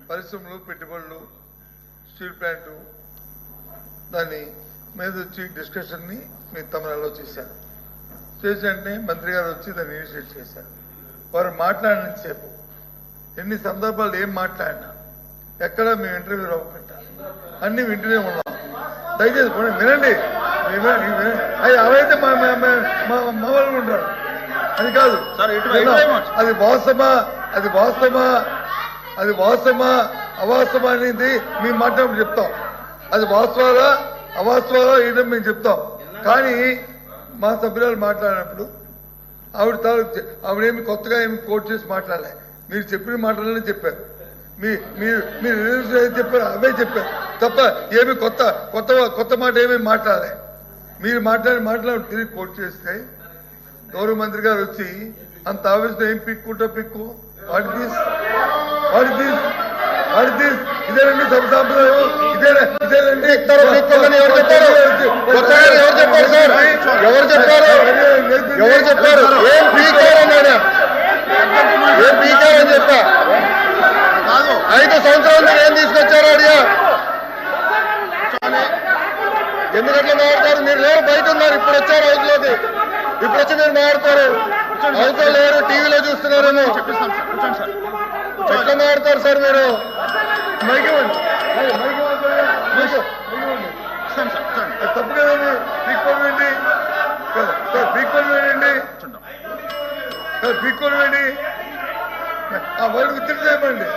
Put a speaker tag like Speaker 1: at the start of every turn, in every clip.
Speaker 1: పరిశ్రమలు, పెట్టుబడులు, steel plant దాన్ని మీద వచ్చి డిస్కషన్ని మీ తమిళలో చేశారు. చేసినట్టే మంత్రి గారు వచ్చి దాన్ని ఇనిషియేట్ చేశారు. వారు మాట్లాడినంతసేపు ఎన్ని సందర్భాలు ఏం మాట్లాడినా ఎక్కడ మేము ఇంటర్వ్యూ అవ్వకుండా అన్ని వింటూనే ఉన్నాం. దయచేసి వినండి. అవైతే మా వాళ్ళు ఉంటారు. అది కాదు, అది వాస్తవమా అవాస్తవమా అనేది మేము మాట్లాడి చెప్తాం. అది వాస్తవాలా అవాస్తవాలా ఏంటో మేము చెప్తాం. కానీ మా సభ్యురాలు మాట్లాడినప్పుడు ఆవిడేమి కొత్తగా ఏమి కోట్ చేసి మాట్లాడలే. మీరు చెప్పిన మాటలనే చెప్పారు. మీరు చెప్పారు అవే చెప్పారు తప్ప ఏమి కొత్త మాట ఏమీ మాట్లాడలే. మీరు మాట్లాడి తిరిగి కోట్ చేస్తే గౌరవ మంత్రి గారు వచ్చి అంత ఆవేశం ఏం పిక్కు ఇదేనండి సభ సాంప్రదాయం, ఇదేనండి.
Speaker 2: ఎవరు చెప్పారు ఏం పీకారని చెప్పా 5 సంవత్సరాలు ఏం తీసుకొచ్చారో అడిగా. ఎందుకట్లా మాట్లాడతారు? మీరు లేరు, బయట ఉన్నారు. ఇప్పుడు వచ్చారు హౌస్లోకి. ఇప్పుడు వచ్చి మీరు మాట్లాడతారు. హౌస్లో లేరు, టీవీలో చూస్తున్నారేమో. ఎట్లా మాట్లాడతారు సార్ మీరు?
Speaker 1: తప్పు కదండి. పీక్కోనండి వాళ్ళు విత్తనం చేయమండి.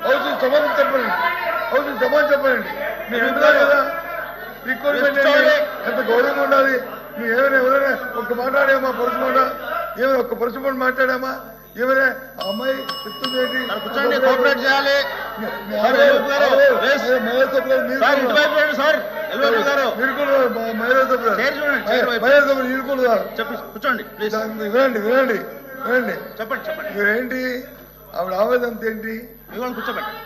Speaker 1: హౌస్ సమాధానం చెప్పండి. మీరు అంటున్నారు కదా పీక్కోనండి. ఎంత గౌరవంగా ఉండాలి. మేము ఎవరైనా ఒక్క మాట్లాడామా? పరుసు మాట ఏమైనా ఒక్క పరుసు మాట మాట్లాడామా? ఏమైనా అమ్మాయి చెప్తుంది ఏంటి?
Speaker 2: కోఆపరేట్ చేయాలి.
Speaker 1: వినండి.
Speaker 2: చెప్పండి.
Speaker 1: మీరేంటి ఆవిడ ఆవేదన ఏంటి?
Speaker 2: మీ వాళ్ళు కూర్చోబెట్టండి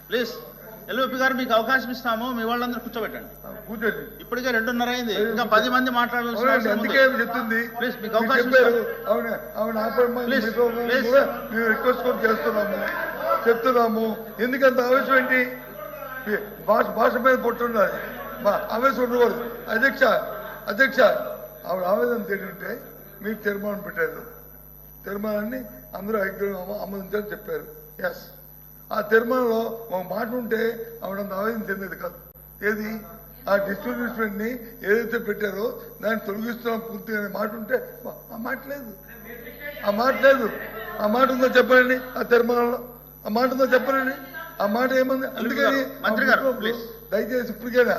Speaker 2: ప్లీజ్. ఎల్ఓపి గారు మీకు అవకాశం ఇస్తాము. మీ వాళ్ళందరూ కూర్చోబెట్టండి.
Speaker 1: కూర్చోండి.
Speaker 2: ఇప్పటికే 2:30 అయింది. ఇంకా 10 మంది మాట్లాడాల్సి
Speaker 1: అందుకే చెప్తుంది.
Speaker 2: ప్లీజ్ మీకు అవకాశం
Speaker 1: మేము రిక్వెస్ట్ కూడా చెప్తున్నాము. ఎందుకంత ఆవేశం ఏంటి? భాష మీద పొట్టుండాలి, ఆవేశం ఉండకూడదు. అధ్యక్ష ఆవిడ ఆవేదన ఏంటంటే మీరు తీర్మానం పెట్టారు. తీర్మానాన్ని అందరూ ఆమోదించాలని చెప్పారు. ఎస్, ఆ తీర్మానంలో ఒక మాట ఉంటే ఆవిడంత ఆవేదన చెందేది కాదు. ఏది? ఆ డిస్ట్రిబ్యూషన్ ని ఏదైతే పెట్టారో దాన్ని తొలగిస్తున్నాం పూర్తిగా అనే మాట ఉంటే ఆ మాట లేదు. ఆ మాట ఉందో చెప్పండి. ఆ తీర్మానంలో ఆ మాట ఉందో చెప్పండి. ఆ మాట ఏముంది? అందుకని దయచేసి ఇప్పటికైనా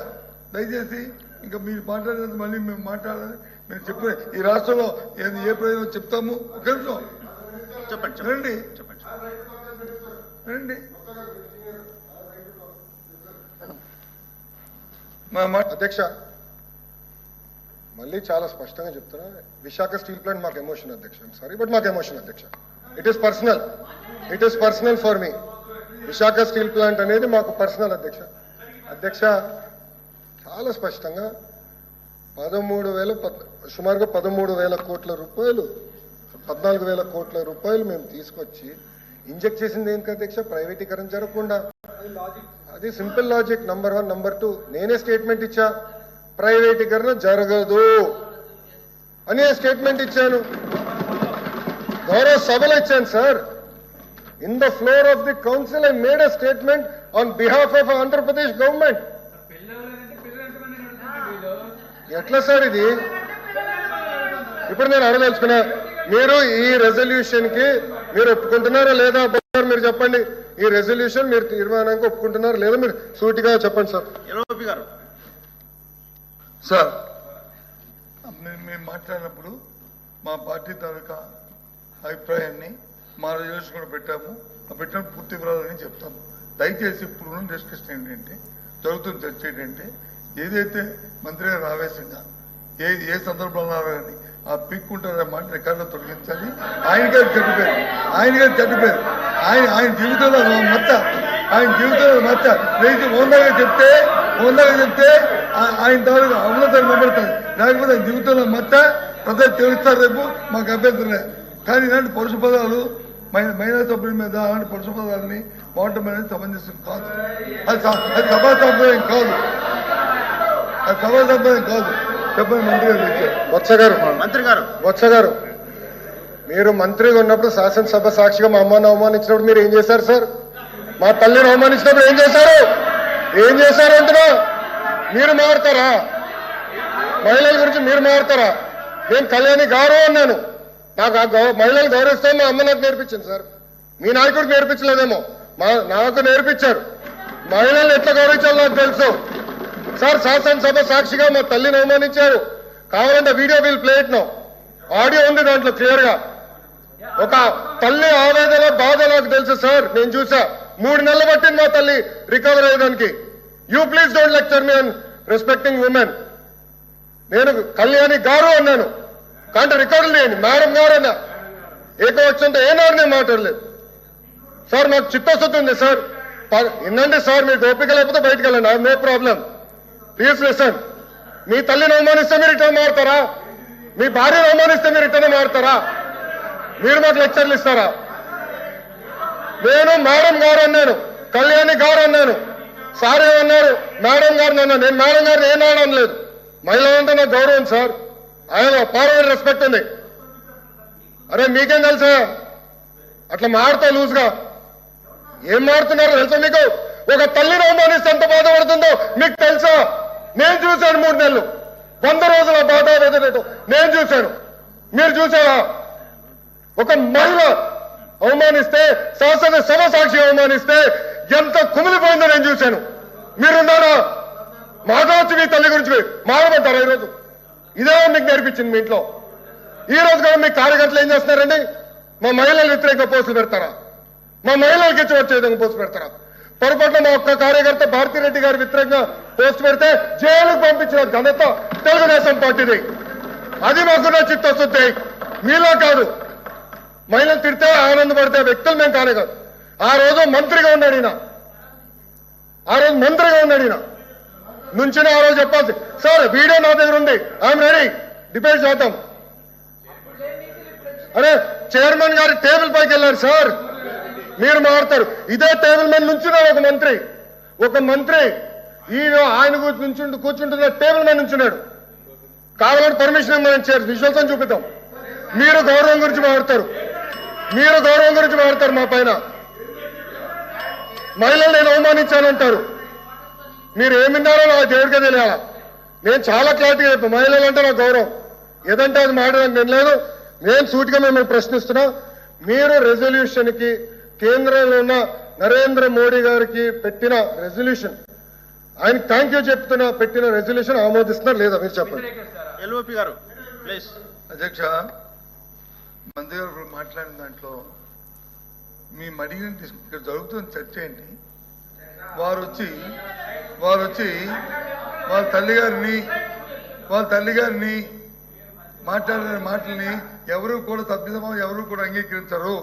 Speaker 1: ఇంకా మీరు మాట్లాడేది మళ్ళీ మేము మాట్లాడాలని మేము చెప్పిన ఈ రాష్ట్రంలో ఏ ప్రయోజనం చెప్తాము. ఒక నిమిషం చెప్పండి.
Speaker 2: అధ్యక్ష, మళ్ళీ చాలా స్పష్టంగా చెప్తున్నా. విశాఖ స్టీల్ ప్లాంట్ మాకు ఎమోషన్ అధ్యక్ష. సారీ బట్ మాకు ఎమోషన్ అధ్యక్ష. It is personal for me. Visakha steel plant అనేది మాకు పర్సనల్ అధ్యక్ష. చాలా స్పష్టంగా సుమారుగా 13,000 కోట్ల రూపాయలు 14,000 కోట్ల రూపాయలు మేము తీసుకొచ్చి ఇంజెక్ట్ చేసింది ఏంటి అధ్యక్ష? ప్రైవేటీకరణ జరగకుండా. అది సింపుల్ లాజిక్. నంబర్ 1. నంబర్ 2, నేనే స్టేట్మెంట్ ఇచ్చా, ప్రైవేటీకరణ జరగదు అనే స్టేట్మెంట్ ఇచ్చాను. గౌరవ సభలో ఇచ్చాను sir. In the floor of the council I made a statement on behalf of Andhra Pradesh government. ఎట్లా సార్ ఇది? ఇప్పుడు నేను అడగదలుచుకున్నా, మీరు ఈ రెజల్యూషన్ కి మీరు ఒప్పుకుంటున్నారా లేదా? మీరు చెప్పండి. ఈ రెజల్యూషన్ మీరు తీర్మానానికి ఒప్పుకుంటున్నారా లేదా? మీరు సూటిగా చెప్పండి సార్.
Speaker 1: ఎల్ఓపి గారు సార్, మేము మాట్లాడినప్పుడు మా పార్టీ తాలూకా అభిప్రాయాన్ని మా రెజల్యూషన్ కూడా పెట్టిన పూర్తి వివరాలని చెప్తాము. దయచేసి ఇప్పుడు డిస్కషన్ ఏంటంటే, జరుగుతున్న చర్చ ఏంటంటే, ఏదైతే మంత్రి గారు ఆవేశంగా ఏ సందర్భంలో కానీ ఆ పీక్కుంటారనే మాట రికార్డులో తొలగించాలి. ఆయన గారు చెడ్డపేరు ఆయన జీవితంలో మచ్చ లేచి ఓందాగా చెప్తే ఆయన తాలూకు అమలతను నిలబడతారు. లేకపోతే ఆయన జీవితంలో మచ్చ ప్రజలు తెలుస్తారు. రేపు మాకు అభ్యంతరం లేదు. కానీ ఇలాంటి పరుష పదాలు మహిళా సభ్యుల మీద అలాంటి పురుష పదాలని వాడటం అనేది సమంజసం కాదు. అది సభా సంప్రదాయం కాదు, అది సభా సంప్రదాయం కాదు. చెప్పండి మంత్రి గారు.
Speaker 2: వత్స గారు మీరు మంత్రిగా ఉన్నప్పుడు శాసనసభ సాక్షిగా మా అమ్మని అవమానించినప్పుడు మీరు ఏం చేశారు సార్? మా తల్లిని అవమానించినప్పుడు ఏం చేశారు అంటున్నా? మీరు మారుతారా? మహిళల గురించి మీరు మారుతారా? నేను కళ్యాణి గారు అన్నాను. నాకు మహిళలు గౌరవిస్తాను మా అమ్మ నాకు నేర్పించింది సార్. మీ నాయకుడికి నేర్పించలేదేమో, నాకు నేర్పించారు. మహిళలు ఎట్లా గౌరవించాలో నాకు తెలుసు సార్. శాసనసభ సాక్షిగా మా తల్లిని అవమానించారు. కావాలంటే video will play it now. Audio ఉంది దాంట్లో క్లియర్ గా. ఒక తల్లి ఆవేదన బాధ నాకు తెలుసు సార్. నేను చూసా, 3 నెలలు పట్టింది మా తల్లి రికవర్ అయ్యేదానికి. You please don't lecture me on respecting women. నేను కళ్యాణి గారు అన్నాను, కానీ రికార్డులు లేని మేడం గారు అన్నా. ఏకవచ్చంతో ఏనాడు నేను మాట్లాడలేదు సార్. నాకు చిత్తశుద్ధి ఉంది సార్. వినండి సార్, మీకు ఓపిక లేకపోతే బయటకు వెళ్ళండి, I no problem. Please listen. మీ తల్లిని అవమానిస్తే మీరు ఇట్లా మారుతారా? మీ భార్యను అవమానిస్తే మీరు ఇట్లనే మారుతారా? మీరు మాకు లెక్చర్లు ఇస్తారా? నేను మేడం గారు అన్నాను, కళ్యాణి గారు అన్నాను. సార్ ఏమన్నారు? మేడం గారిని అన్నా. నేను మేడం గారిని ఏనాడు అనలేదు. మహిళలంటే నాకు గౌరవం సార్. ఆయన పార్లమెంట్ రెస్పెక్ట్ ఉంది. అరే మీకేం తెలుసా? అట్లా మారుతా లూజ్గా ఏం మారుతున్నారో తెలుసా మీకు? ఒక తల్లిని అవమానిస్తే ఎంత బాధపడుతుందో మీకు తెలుసా? నేను చూశాను 3 నెలలు, 100 రోజుల బాధ నేను చూశాను. మీరు చూసారా? ఒక మహిళ అవమానిస్తే, శాసనసభ సాక్షి అవమానిస్తే ఎంత కుమిలిపోయిందో నేను చూశాను. మీరున్నారా? మాట్లాడచ్చు మీ తల్లి గురించి మాట్లాడమంటారా? ఈరోజు ఇదే మీకు నేర్పించింది మీ ఇంట్లో. ఈ రోజు కూడా మీ కార్యకర్తలు ఏం చేస్తున్నారండి? మా మహిళలు వ్యతిరేకంగా పోస్టులు పెడతారా? మా మహిళలకి ఇచ్చి వచ్చే విధంగా పోస్టు పెడతారా? పొరపాటున మా ఒక్క కార్యకర్త భారతిరెడ్డి గారి వ్యతిరేకంగా పోస్ట్ పెడితే జైలుకు పంపించిన ఘనత తెలుగుదేశం పార్టీది. అది మాకున్న చిత్తశుద్ధి, మీలో కాదు. మహిళలు తిడితే ఆనందపడితే వ్యక్తులు మేము కానే కాదు. ఆ రోజు మంత్రిగా ఉన్నాడు ఈయన, నుంచిన ఆ రోజు చెప్పాల్సి. సార్ వీడియో నా దగ్గర ఉంది, ఐఎమ్ రెడీ, డిబేట్ చేద్దాం. అరే చైర్మన్ గారి టేబుల్ పైకి వెళ్ళారు సార్, మీరు మారుతారు. ఇదే టేబుల్ మీద నుంచున్నాడు ఒక మంత్రి ఈయన ఆయన కూర్చుంటున్న టేబుల్ మీద నుంచున్నాడు. కావాలంటే పర్మిషన్ ఇవ్వమని చేయాలి, విశ్వాసం చూపిద్దాం. మీరు గౌరవం గురించి మాట్లాడతారు మా పైన. మహిళలు నేను అవమానించానంటారు. మీరు ఏమిన్నారో నా దేవుడికే తెలియాలా. నేను చాలా క్లారిటీగా చెప్పాను, మహిళలు అంటే నాకు గౌరవం, ఏదంటే అది మాట్లాడడానికి నేను లేదు. నేను సూటిగా మిమ్మల్ని ప్రశ్నిస్తున్నా. మీరు రెజల్యూషన్కి కేంద్రంలో ఉన్న నరేంద్ర మోడీ గారికి పెట్టిన రెజల్యూషన్, ఆయన థ్యాంక్ యూ చెప్తున్నా, పెట్టిన రెజల్యూషన్ ఆమోదిస్తున్నారు లేదా మీరు చెప్పండి.
Speaker 3: ఎల్ఓపి గారు ప్లీజ్.
Speaker 1: అధ్యక్ష, మంత్రి గారు మాట్లాడిన దాంట్లో మేము అడిగిన ఇక్కడ జరుగుతున్న చర్చ ఏంటి? వారు వచ్చి వాళ్ళ తల్లి గారిని మాట్లాడిన మాటల్ని ఎవరు కూడా సభ్యసమం ఎవరు కూడా అంగీకరించరు.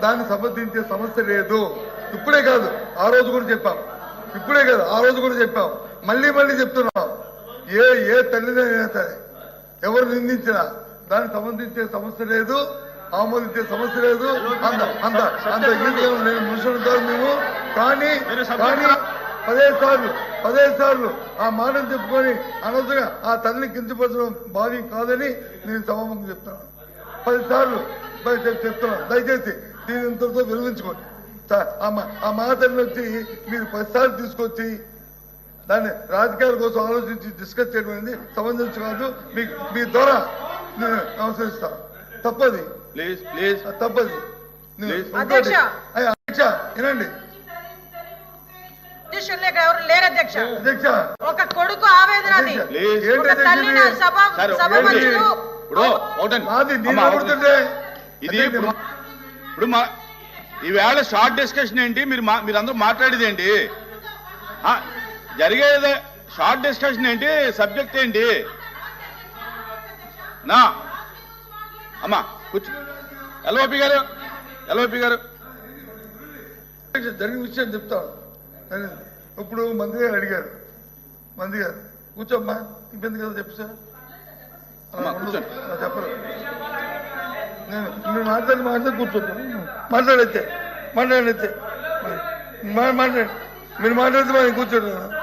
Speaker 1: దాన్ని సమర్థించే సమస్య లేదు. ఇప్పుడే కాదు ఆ రోజు కూడా చెప్పాం, మళ్ళీ చెప్తున్నాం. ఏ తల్లిదైనా సరే ఎవరు నిందించినా దాన్ని సమర్థించే సమస్య లేదు, ఆమోదించే సమస్య లేదు. అంత గీతలు నేను మనుషులు కాదు మేము. కానీ 15 సార్లు ఆ మాటను చెప్పుకొని అనవసరంగా ఆ తల్లిని కించపరచడం భావ్యం కాదని నేను సభాముఖంగా చెప్తాను. 10 సార్లు చెప్తున్నాను. దయచేసి దీని ఇంతతో విరమించుకోండి. ఆ మాటను వచ్చి మీరు 10 సార్లు తీసుకొచ్చి దాన్ని రాజకీయాల కోసం ఆలోచించి డిస్కస్ చేయడం అనేది సమంజసం కాదు. మీ ద్వారా నేను నమస్కరిస్తాను. తప్పది, తప్పది.
Speaker 4: అధ్యక్ష
Speaker 1: వినండి
Speaker 4: ఎవరు లేరు అధ్యక్ష. ఒక కొడుకు ఆవేదన, అది ఒక తల్లిని సభ మధ్యలో
Speaker 3: ఇది ఇప్పుడు ఈవేళ షార్ట్ డిస్కషన్ ఏంటి? మీరందరూ మాట్లాడేది ఏంటి? జరిగేది షార్ట్ డిస్కషన్ ఏంటి? సబ్జెక్ట్ ఏంటి? నా అమ్మా కూర్చో. ఎల్ఓపి గారు
Speaker 1: జరిగిన విషయం చెప్తాను. ఇప్పుడు మంత్రి గారు అడిగారు, కూర్చోమ్మా, ఇబ్బంది కదా చెప్పు సార్. చెప్పరు. మీరు మాట్లాడి కూర్చుంటాను. మాట్లాడైతే మీరు మాట్లాడితే మనం కూర్చుంటాను.